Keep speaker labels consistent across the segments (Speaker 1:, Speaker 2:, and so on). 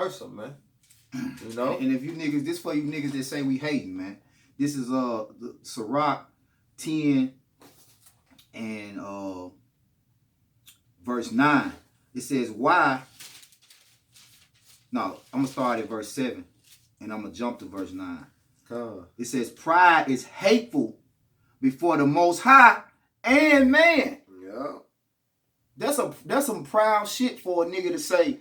Speaker 1: person, man. You know?
Speaker 2: And if you niggas, this for you niggas that say we hating, man. This is Sirach 10 and verse 9. It says, why? No, I'm gonna start at verse 7 and I'm gonna jump to verse 9. It says, pride is hateful before the Most High and man.
Speaker 1: Yeah.
Speaker 2: That's some proud shit for a nigga to say,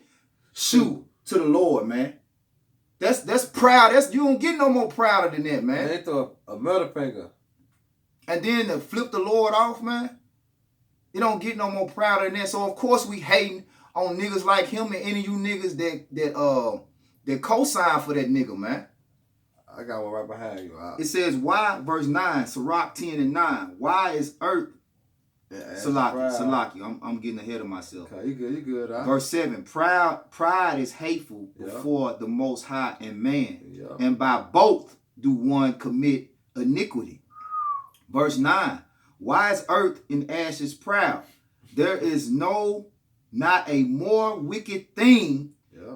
Speaker 2: shoot to the Lord, man. That's proud. You don't get no more prouder than that, man.
Speaker 1: They throw a middle finger.
Speaker 2: And then to flip the Lord off, man. You don't get no more prouder than that. So of course we hating on niggas like him and any of you niggas that co-sign for that nigga, man.
Speaker 1: I got one right behind you.
Speaker 2: It says, why, verse 9, Sirach 10 and 9, why is earth, Salaki, I'm getting ahead of myself.
Speaker 1: Okay, you good, huh?
Speaker 2: Verse 7, pride is hateful before the Most High and man, and by both do one commit iniquity. Verse 9, why is earth in ashes proud? There is not a more wicked thing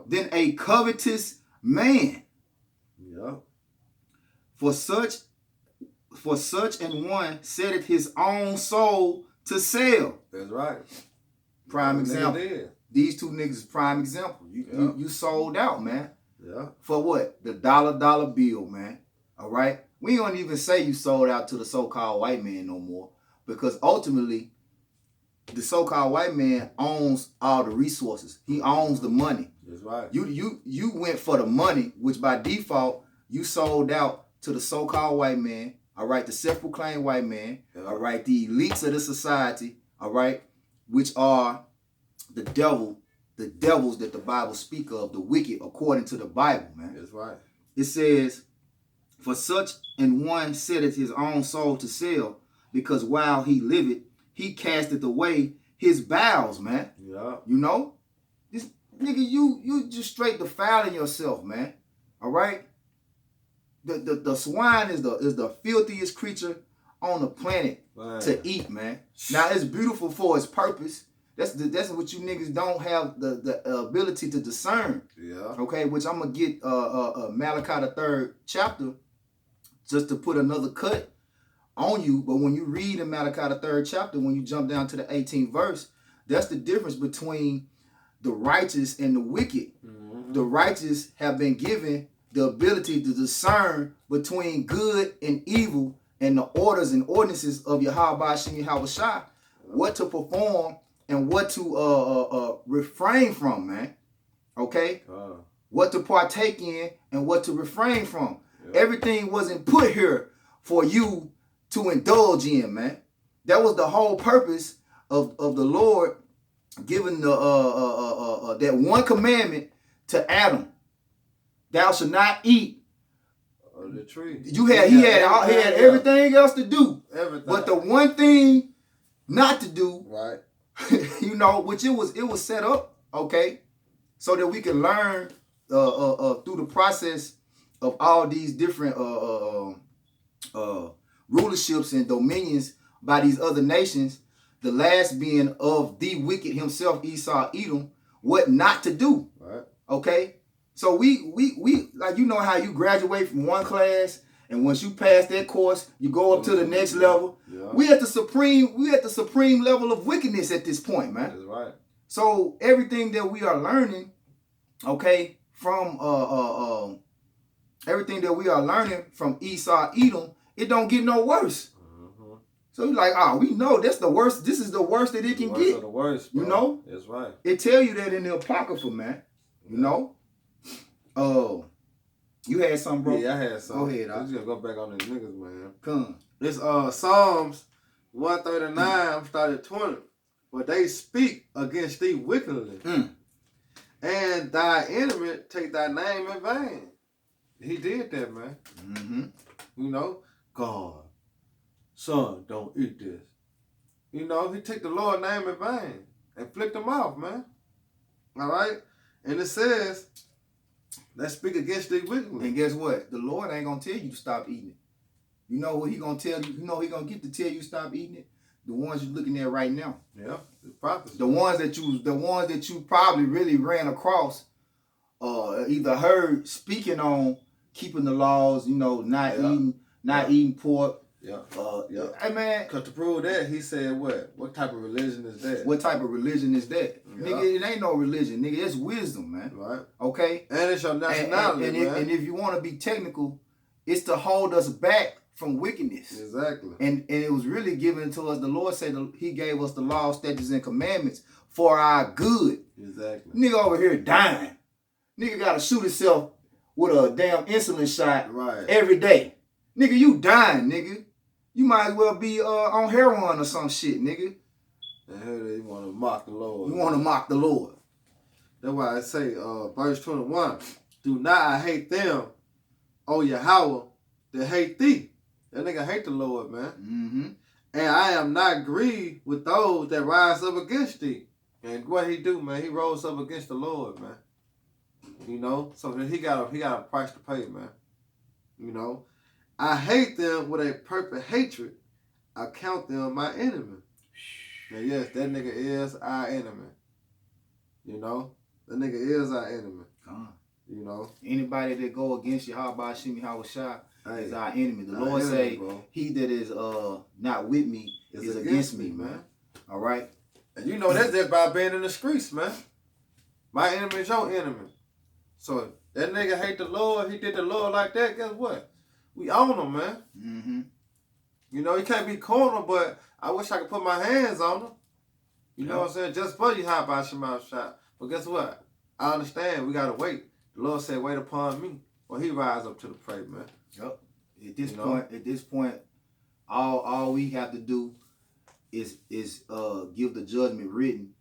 Speaker 2: than a covetous man. For such an one setteth his own soul to sell.
Speaker 1: That's right.
Speaker 2: Prime example. These two niggas is prime example. You sold out, man.
Speaker 1: Yeah.
Speaker 2: For what? The dollar bill, man. All right? We don't even say you sold out to the so-called white man no more. Because ultimately, the so-called white man owns all the resources. He owns the money.
Speaker 1: That's right.
Speaker 2: You went for the money, which by default, you sold out to the so-called white man, all right, the self-proclaimed white man, all right, the elites of the society, all right, which are the devils that the Bible speak of, the wicked, according to the Bible, man.
Speaker 1: That's right.
Speaker 2: It says, for such an one setteth his own soul to sell, because while he liveth, he casteth away his bowels, man.
Speaker 1: Yeah.
Speaker 2: You know? This nigga, you just straight defiling yourself, man. All right? The swine is the filthiest creature on the planet to eat, man. Now it's beautiful for its purpose. That's what you niggas don't have the ability to discern.
Speaker 1: Yeah.
Speaker 2: Okay, which I'm gonna get Malachi the 3rd chapter just to put another cut on you. But when you read in Malachi the 3rd chapter, when you jump down to the 18th verse, that's the difference between the righteous and the wicked. Mm-hmm. The righteous have been given the ability to discern between good and evil and the orders and ordinances of Yahweh Shem Yahweh Shai, what to perform and what to refrain from, man. Okay? What to partake in and what to refrain from. Yeah. Everything wasn't put here for you to indulge in, man. That was the whole purpose of the Lord giving the that one commandment to Adam. Thou shalt not eat
Speaker 1: of the tree.
Speaker 2: He had everything else to do.
Speaker 1: Everything.
Speaker 2: But the one thing not to do,
Speaker 1: right?
Speaker 2: You know, which it was set up, okay, so that we can learn through the process of all these different rulerships and dominions by these other nations. The last being of the wicked himself, Esau, Edom, what not to do.
Speaker 1: Right.
Speaker 2: Okay. So we like, you know how you graduate from one class and once you pass that course, you go up to the next level. Yeah. We at the supreme level of wickedness at this point, man.
Speaker 1: That's right.
Speaker 2: So everything that we are learning, okay, from Esau, Edom, it don't get no worse. Mm-hmm. So you're like, we know that's the worst. This is the worst that it can get.
Speaker 1: The worst, bro.
Speaker 2: You know?
Speaker 1: That's right.
Speaker 2: It tell you that in the Apocrypha, man. You know? You had something, bro?
Speaker 1: Yeah, I had something.
Speaker 2: Go ahead.
Speaker 1: I'm just gonna go back on these niggas, man.
Speaker 2: Come.
Speaker 1: This Psalms 139 started 20. But they speak against thee wickedly. And thy enemy take thy name in vain. He did that, man.
Speaker 2: Mm-hmm.
Speaker 1: You know, God, son, don't eat this. You know, he took the Lord's name in vain and flicked him off, man. All right? And it says, let's speak against thee wickedly.
Speaker 2: And guess what? The Lord ain't going to tell you to stop eating it. You know what he going to tell you? You know he going to get to tell you stop eating it? The ones you're looking at right now.
Speaker 1: Yeah, the prophets.
Speaker 2: The ones that you probably really ran across either heard speaking on keeping the laws, you know, not eating pork.
Speaker 1: Yeah.
Speaker 2: Hey man,
Speaker 1: cause to prove that, he said what? What type of religion is that?
Speaker 2: What type of religion is that?
Speaker 1: Yeah.
Speaker 2: Nigga, it ain't no religion, nigga. It's wisdom, man.
Speaker 1: Right.
Speaker 2: Okay?
Speaker 1: And it's your nationality, man.
Speaker 2: And if you want to be technical, it's to hold us back from wickedness.
Speaker 1: Exactly.
Speaker 2: And it was really given to us. The Lord said he gave us the law, statutes, and commandments for our good.
Speaker 1: Exactly.
Speaker 2: Nigga over here dying. Nigga got to shoot himself with a damn insulin shot every day. Nigga, you dying, nigga. You might as well be on heroin or some shit, nigga.
Speaker 1: And here you want to mock the Lord.
Speaker 2: You want to mock the Lord.
Speaker 1: That's why I say, verse 21, do not I hate them, O Yahweh, that hate thee. That nigga hate the Lord, man.
Speaker 2: Mm-hmm.
Speaker 1: And I am not grieved with those that rise up against thee. And what he do, man, he rose up against the Lord, man. You know, so he got a price to pay, man. You know, I hate them with a perfect hatred. I count them my enemy. And yes, that nigga is our enemy. You know, that nigga is our enemy. You know,
Speaker 2: anybody that go against you, how about Shimi Hawashah, is our enemy. The Lord say, he that is not with me is against me, man. All right.
Speaker 1: And you know that's just by being in the streets, man. My enemy is your enemy. So that nigga hate the Lord. He did the Lord like that. Guess what? We own him, man.
Speaker 2: Mm-hmm.
Speaker 1: You know, he can't be cornered, but I wish I could put my hands on him. You know what I'm saying? Just for you, how about Shema shot. But guess what? I understand. We got to wait. The Lord said, wait upon me. Well, he rise up to the prey, man.
Speaker 2: Yep. At this point, all we have to do is give the judgment written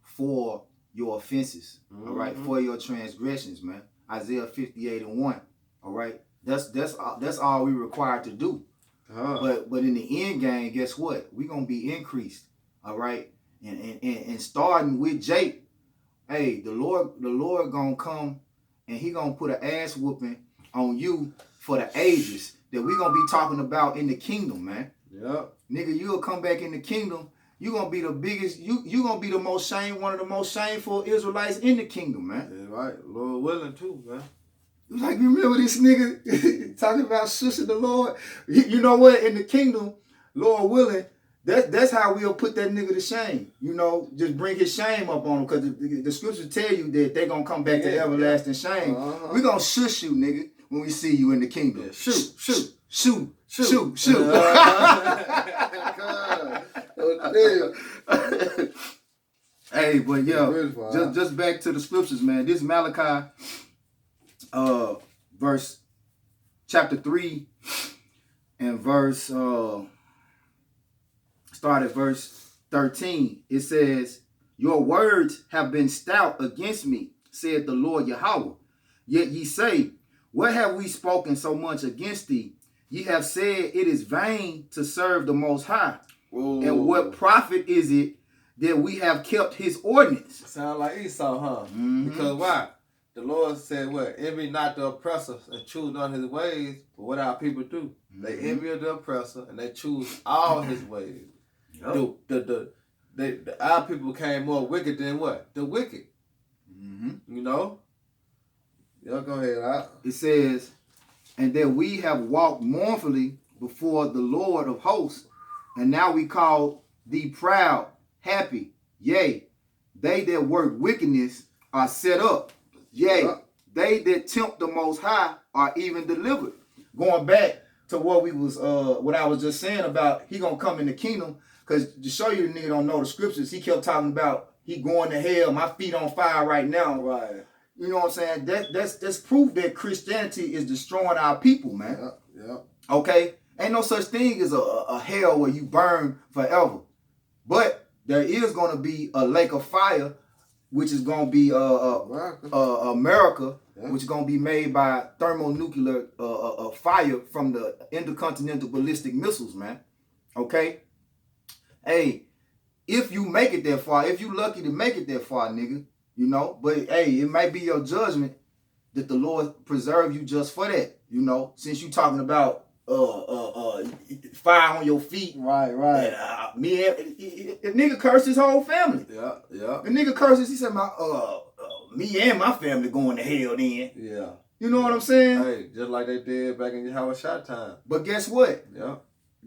Speaker 2: for your offenses. Mm-hmm. All right, for your transgressions, man. Isaiah 58:1. All right, that's all we required to do. But in the end game, guess what? We're gonna be increased. All right, and starting with Jake, hey, the Lord gonna come and he gonna put an ass whooping on you for the ages that we gonna be talking about in the kingdom, man.
Speaker 1: Yep.
Speaker 2: Nigga, you'll come back in the kingdom. You gonna be the biggest. You gonna be the most one of the most shameful Israelites in the kingdom, man.
Speaker 1: Yeah, right. Lord willing too, man.
Speaker 2: You like, remember this nigga talking about shushing the Lord? You know what? In the kingdom, Lord willing, that's how we'll put that nigga to shame. You know, just bring his shame up on him, because the scriptures tell you that they're gonna come back to everlasting shame. We gonna shush you, nigga, when we see you in the kingdom.
Speaker 1: Yeah, shoot.
Speaker 2: Hey, but yo, just back to the scriptures, man. This Malachi, verse chapter 3 and verse start at verse 13. It says, your words have been stout against me, said the Lord Yahweh. Yet ye say, what have we spoken so much against thee? Ye have said it is vain to serve the Most High. Whoa. And what profit is it that we have kept his ordinance?
Speaker 1: Sound like Esau, huh?
Speaker 2: Mm-hmm.
Speaker 1: Because why? The Lord said what? Envy not the oppressor and choose not his ways. But what our people do? Mm-hmm. They envy the oppressor and they choose all his ways. Yep. Our people became more wicked than what? The wicked. Mm-hmm. You know? Y'all go ahead.
Speaker 2: It says, and that we have walked mournfully before the Lord of hosts, and now we call thee proud, happy. Yea, they that work wickedness are set up. Yea, they that tempt the Most High are even delivered. Going back to what I was just saying about he gonna come in the kingdom, because to show you the nigga don't know the scriptures, he kept talking about he going to hell, my feet on fire right now.
Speaker 1: Right.
Speaker 2: You know what I'm saying? That's proof that Christianity is destroying our people, man.
Speaker 1: Yeah.
Speaker 2: Okay? Ain't no such thing as a hell where you burn forever. But there is going to be a lake of fire, which is going to be America, which is going to be made by thermonuclear fire from the intercontinental ballistic missiles, man. Okay? Hey, if you make it that far, if you lucky to make it that far, nigga, you know, but hey, it might be your judgment that the Lord preserve you just for that, you know, since you talking about fire on your feet.
Speaker 1: Right.
Speaker 2: And, the nigga cursed his whole family.
Speaker 1: Yeah.
Speaker 2: The nigga curses, he said, me and my family going to hell then.
Speaker 1: Yeah.
Speaker 2: You know what I'm saying?
Speaker 1: Hey, just like they did back in Howard Shot time.
Speaker 2: But guess what?
Speaker 1: Yeah.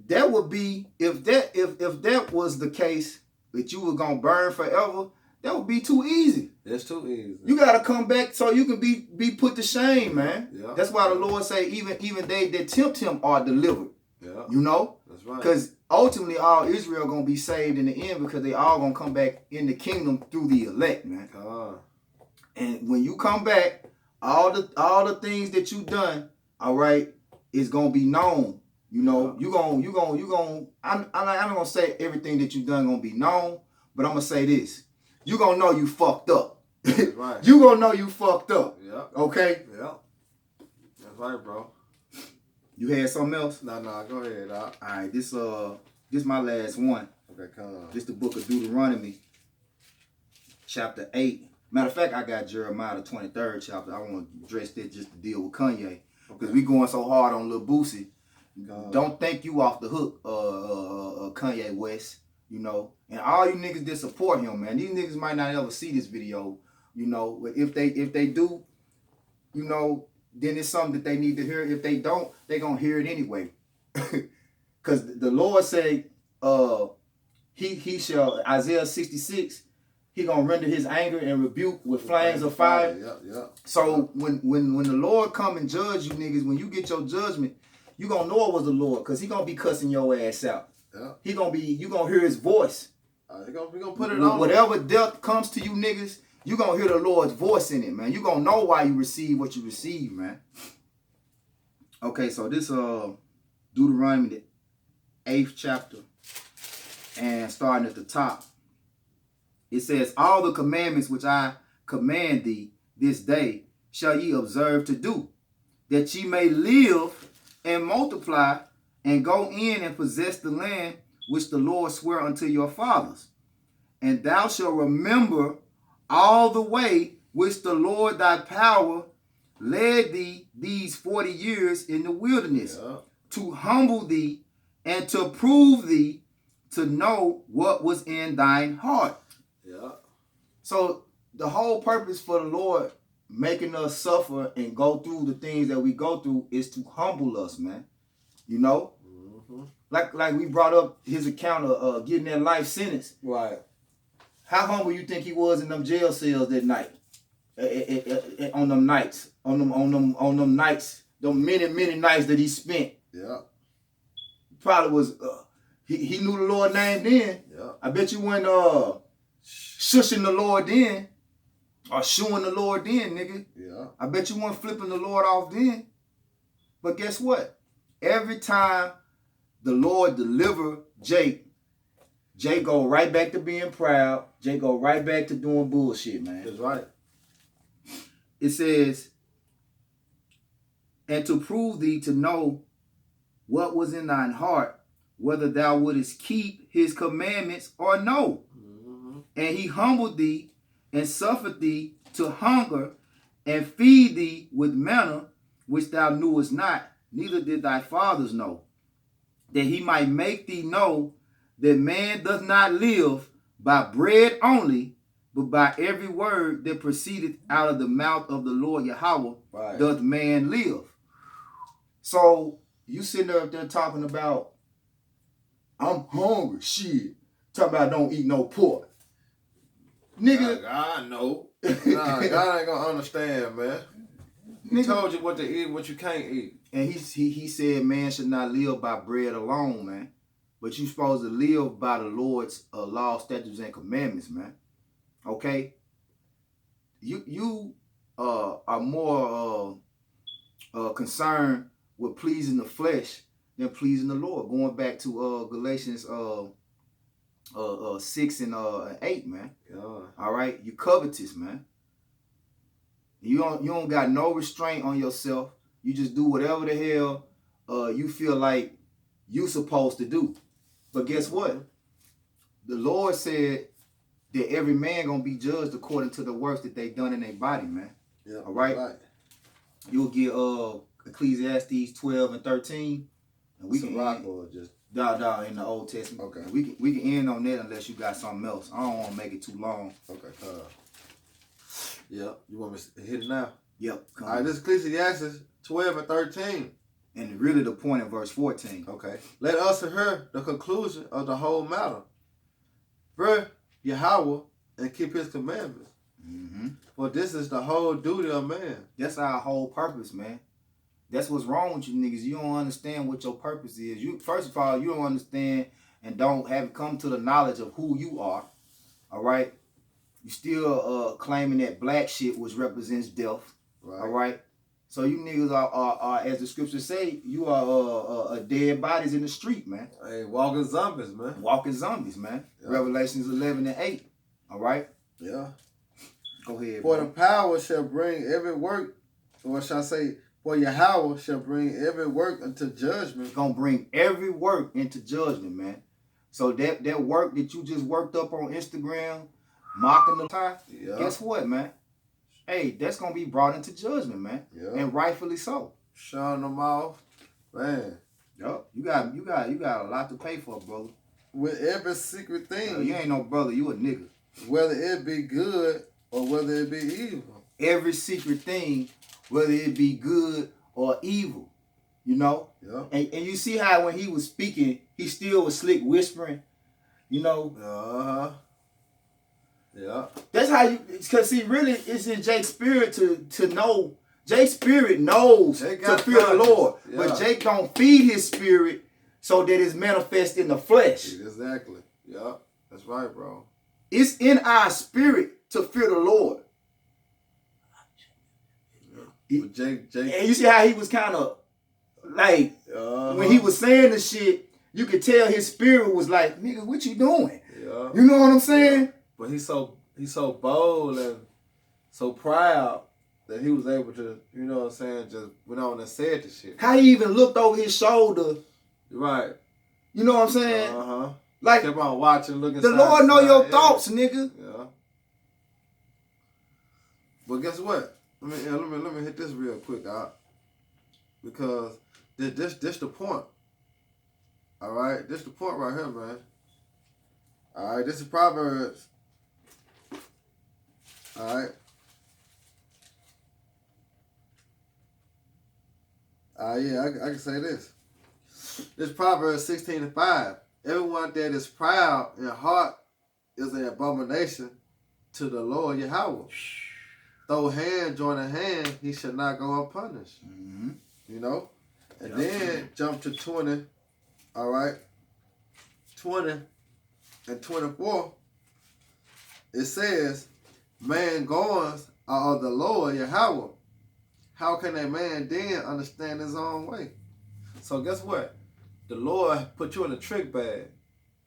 Speaker 2: That would be, if that was the case, that you were going to burn forever, that would be too easy.
Speaker 1: It's too easy.
Speaker 2: You got to come back so you can be put to shame, man.
Speaker 1: Yeah.
Speaker 2: That's why the Lord say even they that tempt him are delivered.
Speaker 1: Yeah.
Speaker 2: You know?
Speaker 1: That's right.
Speaker 2: Because ultimately all Israel going to be saved in the end, because they all going to come back in the kingdom through the elect, man. And when you come back, all the things that you done, all right, is going to be known. You know, I'm not going to say everything that you done going to be known, but I'm going to say this. You going to know you fucked up.
Speaker 1: That's right.
Speaker 2: You going to know you fucked up.
Speaker 1: Yeah.
Speaker 2: Okay?
Speaker 1: Yeah. That's right, bro.
Speaker 2: You had something else?
Speaker 1: No, go ahead, Doc.
Speaker 2: All right, this my last one.
Speaker 1: Okay, come on.
Speaker 2: This the book of Deuteronomy, chapter 8. Matter of fact, I got Jeremiah, the 23rd chapter. I want to address that just to deal with Kanye. Because we going so hard on Lil Boosie. Don't think you off the hook, Kanye West, you know. And all you niggas that support him, man, these niggas might not ever see this video, you know. But if they do, you know, then it's something that they need to hear. If they don't, they gonna hear it anyway. Because the Lord said, he shall, Isaiah 66, he gonna render his anger and rebuke with flames of fire.
Speaker 1: Yeah.
Speaker 2: So when the Lord come and judge you niggas, when you get your judgment, you gonna know it was the Lord, because he gonna be cussing your ass out.
Speaker 1: Yeah.
Speaker 2: You gonna hear his voice.
Speaker 1: We gonna put it on.
Speaker 2: Whatever death comes to you niggas, you gonna hear the Lord's voice in it, man. You gonna know why you receive what you receive, man. Okay, so this Deuteronomy, the 8th chapter, and starting at the top, it says, all the commandments which I command thee this day shall ye observe to do, that ye may live and multiply, and go in and possess the land which the Lord sware unto your fathers. And thou shalt remember all the way which the Lord thy power led thee these 40 years in the wilderness, to humble thee and to prove thee, to know what was in thine heart.
Speaker 1: Yeah. So
Speaker 2: the whole purpose for the Lord making us suffer and go through the things that we go through is to humble us, man. You know? Like we brought up his account of getting that life sentence.
Speaker 1: Right.
Speaker 2: How humble you think he was in them jail cells that night? On them nights. On them nights. Them many nights that he spent.
Speaker 1: Yeah.
Speaker 2: Probably was he knew the Lord's name then.
Speaker 1: Yeah.
Speaker 2: I bet you wasn't shushing the Lord then. Or shooing the Lord then, nigga.
Speaker 1: Yeah.
Speaker 2: I bet you weren't flipping the Lord off then. But guess what? Every time the Lord deliver Jake go right back to being proud. Jake go right back to doing bullshit, man.
Speaker 1: That's right.
Speaker 2: It says, and to prove thee to know what was in thine heart, whether thou wouldest keep his commandments or no. And he humbled thee and suffered thee to hunger, and feed thee with manna which thou knewest not, neither did thy fathers know, that he might make thee know that man doth not live by bread only, but by every word that proceedeth out of the mouth of the Lord Yahweh, doth man live. So you sitting up there talking about, I'm hungry, shit. Talking about don't eat no pork. Nigga.
Speaker 1: God know. God ain't gonna understand, man. He told you what to eat, what you can't eat.
Speaker 2: And he said man should not live by bread alone, man. But you supposed to live by the Lord's law, statutes, and commandments, man. Okay? You are more concerned with pleasing the flesh than pleasing the Lord. Going back to Galatians 6 and 8, man.
Speaker 1: Yeah.
Speaker 2: All right? You covetous, man. You don't got no restraint on yourself. You just do whatever the hell you feel like you supposed to do. But guess what? The Lord said that every man gonna be judged according to the works that they done in their body, man.
Speaker 1: Yeah.
Speaker 2: All right? You'll get Ecclesiastes 12 and 13. And we can
Speaker 1: rock or just
Speaker 2: in the Old Testament.
Speaker 1: Okay.
Speaker 2: We can end on that unless you got something else. I don't want to make it too long.
Speaker 1: Okay. Yep. You want me to hit it now?
Speaker 2: Yep.
Speaker 1: All right, this is Ecclesiastes 12 and 13.
Speaker 2: And really the point in verse 14.
Speaker 1: Okay. Let us hear the conclusion of the whole matter. Fear Yahweh and keep his commandments.
Speaker 2: Mm-hmm.
Speaker 1: For this is the whole duty of man.
Speaker 2: That's our whole purpose, man. That's what's wrong with you niggas. You don't understand what your purpose is. You first of all, you don't understand and don't have come to the knowledge of who you are. All right? You still claiming that black shit which represents death.
Speaker 1: Right.
Speaker 2: All right? So you niggas are as the scriptures say, you are dead bodies in the street, man.
Speaker 1: Hey, walking zombies, man.
Speaker 2: Walking zombies, man.
Speaker 1: Yeah.
Speaker 2: Revelations 11 and 8. All right?
Speaker 1: Yeah.
Speaker 2: Go ahead,
Speaker 1: For
Speaker 2: bro.
Speaker 1: the power shall bring every work, or shall I say, for Yahweh shall bring every work unto judgment.
Speaker 2: Gonna bring every work into judgment, man. So that work that you just worked up on Instagram, mocking the tie,
Speaker 1: Yeah.
Speaker 2: guess what, man? Hey, that's gonna be brought into judgment, man.
Speaker 1: Yeah.
Speaker 2: And rightfully so.
Speaker 1: Showing them off. Man.
Speaker 2: Yup. You got a lot to pay for, brother.
Speaker 1: With every secret thing.
Speaker 2: You ain't no brother, you a nigga.
Speaker 1: Whether it be good or whether it be evil.
Speaker 2: Every secret thing, whether it be good or evil. You know?
Speaker 1: Yeah.
Speaker 2: And you see how when he was speaking, he still was slick whispering, you know?
Speaker 1: Uh-huh. Yeah.
Speaker 2: That's how you, because see, really, it's in Jake's spirit to know. Jake's spirit knows to fear the Lord.
Speaker 1: Yeah.
Speaker 2: But Jake don't feed his spirit so that it's manifest in the flesh.
Speaker 1: Exactly. Yeah. That's right, bro.
Speaker 2: It's in our spirit to fear the Lord.
Speaker 1: But Jake.
Speaker 2: And you see how he was kind of like,
Speaker 1: Uh-huh.
Speaker 2: when he was saying the shit, you could tell his spirit was like, nigga, what you doing?
Speaker 1: Yeah.
Speaker 2: You know what I'm saying?
Speaker 1: But he's so bold and so proud that he was able to, you know what I'm saying, just went on and said the shit.
Speaker 2: How he even looked over his shoulder.
Speaker 1: Right.
Speaker 2: You know what I'm saying?
Speaker 1: Uh-huh.
Speaker 2: Like,
Speaker 1: Kept on watching, looking.
Speaker 2: the
Speaker 1: side
Speaker 2: Lord
Speaker 1: to
Speaker 2: know
Speaker 1: side.
Speaker 2: your
Speaker 1: Yeah.
Speaker 2: thoughts, nigga.
Speaker 1: Yeah. But guess what? Let me hit this real quick, because this the point. All right, this the point right here, man. All right, this is Proverbs. All right. Yeah, I can say this. This Proverbs 16 and 5. Everyone that is proud in heart is an abomination to the Lord Yahweh. Though hand join a hand, he shall not go unpunished.
Speaker 2: Mm-hmm.
Speaker 1: You know? And then jump to 20. All right? 20 and 24. It says, man goings are of the Lord Yahweh. How can a man then understand his own way? So guess what? The Lord put you in a trick bag.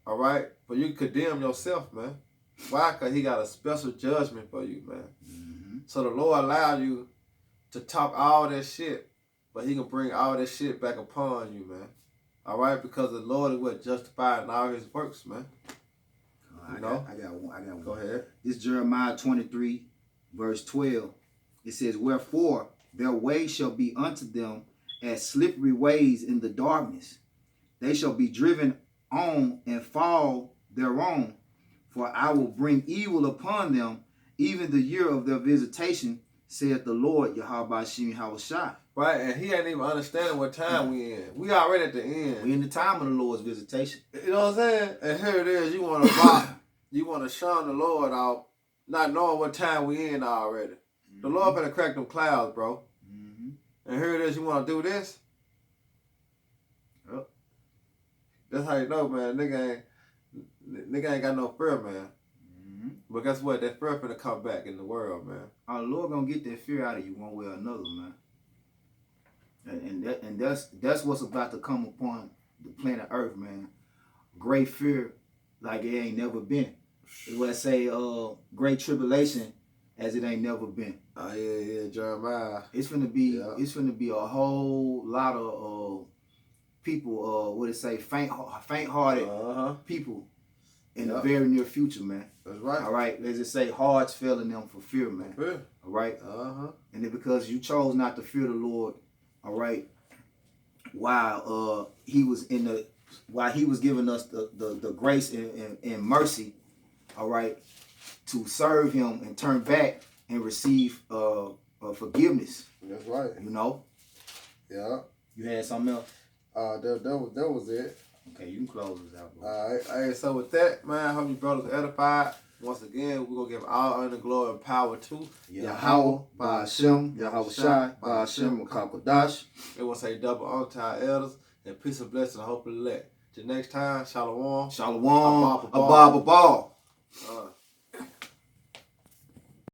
Speaker 1: All right? But you condemn yourself, man. Why? Because he got a special judgment for you, man.
Speaker 2: Mm-hmm.
Speaker 1: So the Lord allowed you to talk all that shit, but he can bring all that shit back upon you, man. All right? Because the Lord is what justified in all his works, man.
Speaker 2: I got one.
Speaker 1: Go ahead.
Speaker 2: This Jeremiah 23, verse 12. It says, wherefore their way shall be unto them as slippery ways in the darkness. They shall be driven on and fall thereon. For I will bring evil upon them, even the year of their visitation, saith the Lord, Yahweh Shem Yahushua.
Speaker 1: Right, and he ain't even understanding what time we in. We already at the end.
Speaker 2: We in the time of the Lord's visitation.
Speaker 1: You know what I'm saying? And here it is. You want to rock. You want to shun the Lord out, not knowing what time we in already. Mm-hmm. The Lord better crack them clouds, bro. Mm-hmm. And here it is. You want to do this? Yep. That's how you know, man. Nigga ain't got no fear, man. Mm-hmm. But guess what? That fear finna come back in the world, man.
Speaker 2: Our Lord gonna get that fear out of you one way or another, man. And that's what's about to come upon the planet Earth, man. Great fear like it ain't never been. It's what I say, great tribulation as it ain't never been.
Speaker 1: Oh yeah, Jeremiah.
Speaker 2: It's finna be a whole lot of people, faint-hearted people in the very near future, man.
Speaker 1: That's right.
Speaker 2: All right, let's just say hearts failing them for fear, man.
Speaker 1: Fear.
Speaker 2: All right. And then because you chose not to fear the Lord, all right, while he was giving us the grace and mercy, all right, to serve him and turn back and receive forgiveness.
Speaker 1: That's right.
Speaker 2: You know.
Speaker 1: Yeah.
Speaker 2: You had something else?
Speaker 1: That was it.
Speaker 2: Okay, you can close this out, bro.
Speaker 1: All right. So with that, man, I hope you brothers edified. Once again, we're gonna give all honor, glory, and power to
Speaker 2: Yahweh, Ba'ashem, Yahweh Shai, Ba'ashem, Makakodash.
Speaker 1: They want to say double honor to our elders and peace and blessing and hope and elect. Till next time, shalom.
Speaker 2: Shalom,
Speaker 1: Abba,
Speaker 2: Abba.